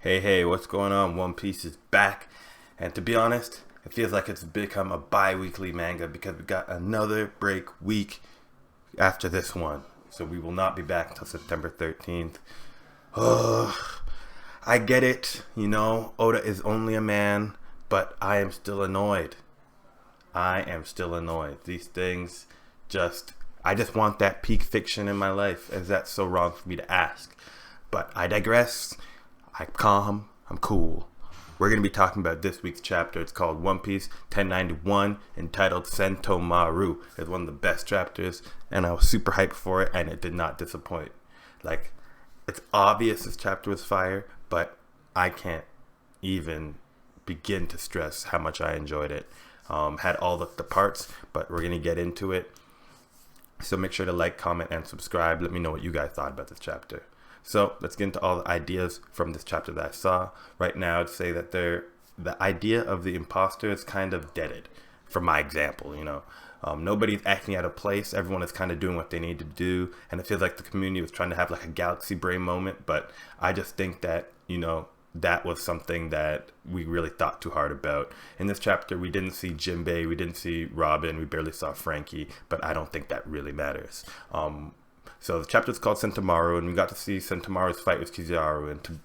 Hey, what's going on? One Piece is back. And to be honest, it feels like it's become a bi-weekly manga because we got another break week after this one. So we will not be back until September 13th. Ugh, I get it, Oda is only a man, but I am still annoyed. I am still annoyed. These things I just want that peak fiction in my life. Is that so wrong for me to ask? But I digress. I'm calm. I'm cool. We're going to be talking about this week's chapter. It's called One Piece 1091, entitled Sentomaru. It's one of the best chapters, and I was super hyped for it, and it did not disappoint. Like, it's obvious this chapter was fire, but I can't even begin to stress how much I enjoyed it. Had all the parts, but we're going to get into it. So make sure to like, comment, and subscribe. Let me know what you guys thought about this chapter. So let's get into all the ideas from this chapter that I saw. Right now, I'd say that the idea of the imposter is kind of deaded, from my example, Nobody's acting out of place. Everyone is kind of doing what they need to do. And it feels like the community was trying to have like a galaxy brain moment. But I just think that, that was something that we really thought too hard about. In this chapter, we didn't see Jinbei, we didn't see Robin, we barely saw Frankie, but I don't think that really matters. So the chapter is called Sentomaru, and we got to see Sentomaru's fight with Kizaru. And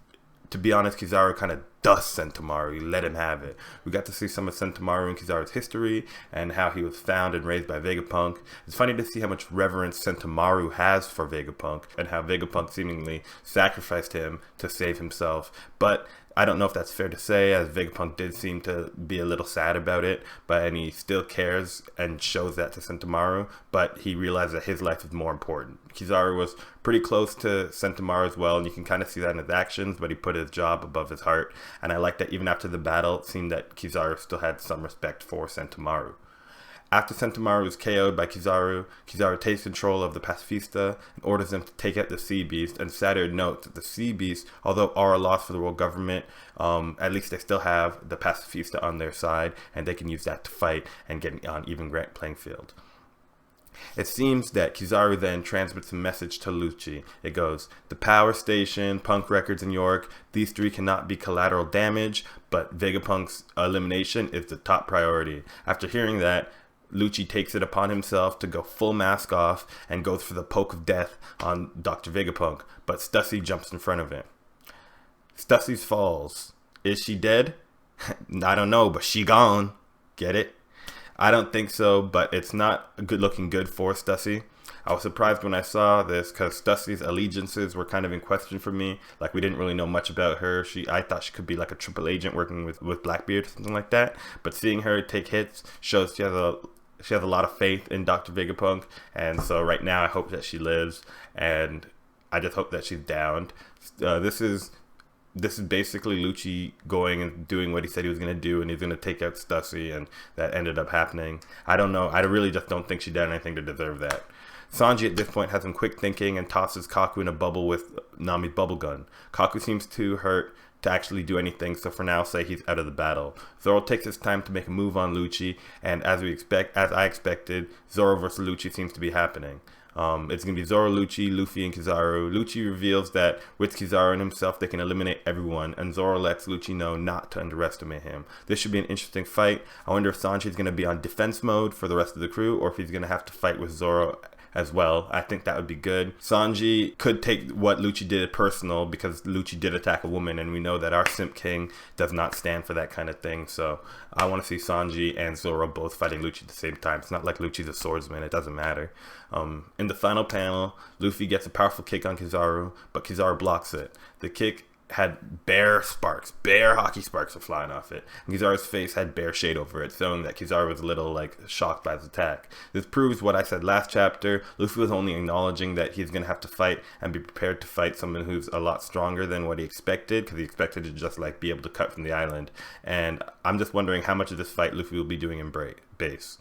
to be honest, Kizaru kind of dusts Sentomaru. He let him have it. We got to see some of Sentomaru and Kizaru's history and how he was found and raised by Vegapunk. It's funny to see how much reverence Sentomaru has for Vegapunk and how Vegapunk seemingly sacrificed him to save himself. But I don't know if that's fair to say, as Vegapunk did seem to be a little sad about it, and he still cares and shows that to Sentomaru, but he realized that his life is more important. Kizaru was pretty close to Sentomaru as well, and you can kind of see that in his actions, but he put his job above his heart, and I like that even after the battle, it seemed that Kizaru still had some respect for Sentomaru. After Sentomaru is KO'd by Kizaru, Kizaru takes control of the Pacifista and orders them to take out the Sea Beast, and Saturn notes that the Sea Beast, although are a loss for the world government, at least they still have the Pacifista on their side, and they can use that to fight and get on even playing field. It seems that Kizaru then transmits a message to Lucci. It goes, the Power Station, Punk Records, and York, these three cannot be collateral damage, but Vegapunk's elimination is the top priority. After hearing that, Lucci takes it upon himself to go full mask off and goes for the poke of death on Dr. Vegapunk, but Stussy jumps in front of him. Stussy falls. Is she dead? I don't know, but she gone. Get it? I don't think so, but it's not looking good for Stussy. I was surprised when I saw this because Stussy's allegiances were kind of in question for me. Like, we didn't really know much about her. I thought she could be like a triple agent working with Blackbeard or something like that. But seeing her take hits shows she has a lot of faith in Dr. Vegapunk. And so right now I hope that she lives, and I just hope that she's downed. This is basically Lucci going and doing what he said he was going to do, and he's going to take out Stussy, and that ended up happening. I don't know. I really just don't think she did anything to deserve that. Sanji at this point has some quick thinking and tosses Kaku in a bubble with Nami's bubble gun. Kaku seems too hurt to actually do anything, so for now say he's out of the battle. Zoro takes his time to make a move on Lucci, and as I expected, Zoro versus Lucci seems to be happening. It's going to be Zoro, Lucci, Luffy, and Kizaru. Lucci reveals that with Kizaru and himself, they can eliminate everyone, and Zoro lets Lucci know not to underestimate him. This should be an interesting fight. I wonder if Sanji is going to be on defense mode for the rest of the crew, or if he's going to have to fight with Zoro as well. I think that would be good. Sanji could take what Lucci did personal, because Lucci did attack a woman, and we know that our Simp King does not stand for that kind of thing. So I want to see Sanji and Zoro both fighting Lucci at the same time. It's not like Lucci's a swordsman. It doesn't matter. In the final panel, Luffy gets a powerful kick on Kizaru, but Kizaru blocks it. The kick had bare hockey sparks were flying off it. And Kizaru's face had bare shade over it, showing that Kizaru was a little shocked by his attack. This proves what I said last chapter. Luffy was only acknowledging that he's going to have to fight and be prepared to fight someone who's a lot stronger than what he expected, because he expected to just be able to cut from the island. And I'm just wondering how much of this fight Luffy will be doing in base.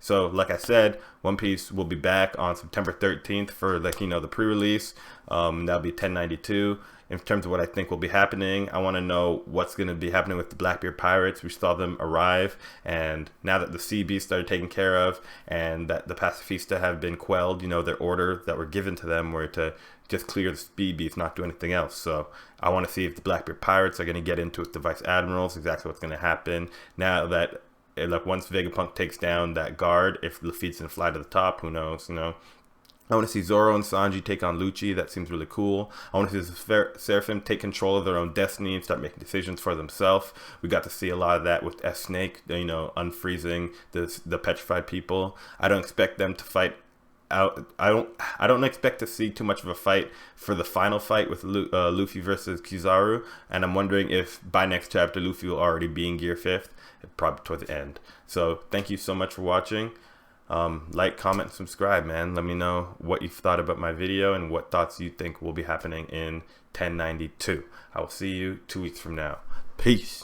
So, like I said, One Piece will be back on September 13th for, the pre-release. That'll be 1092. in terms of what I think will be happening. I want to know what's going to be happening with the Blackbeard pirates. We saw them arrive, and now that the sea beasts started taken care of and that the pacifista have been quelled, you know, their order that were given to them were to just clear the sea beasts, not do anything else. So I want to see if the Blackbeard pirates are going to get into it with the vice admirals, exactly what's going to happen now that, like, once Vegapunk takes down that guard, if Luffy's going to fly to the top, who knows, you know. I want to see Zoro and Sanji take on Lucci. That seems really cool. I want to see the Seraphim take control of their own destiny and start making decisions for themselves. We got to see a lot of that with S-Snake, you know, unfreezing the petrified people. I don't expect them to fight out. I don't expect to see too much of a fight for the final fight with Luffy versus Kizaru. And I'm wondering if by next chapter Luffy will already be in Gear 5th, probably towards the end. So thank you so much for watching. Like, comment, subscribe, man. Let me know what you've thought about my video and what thoughts you think will be happening in 1092. I will see you 2 weeks from now. Peace.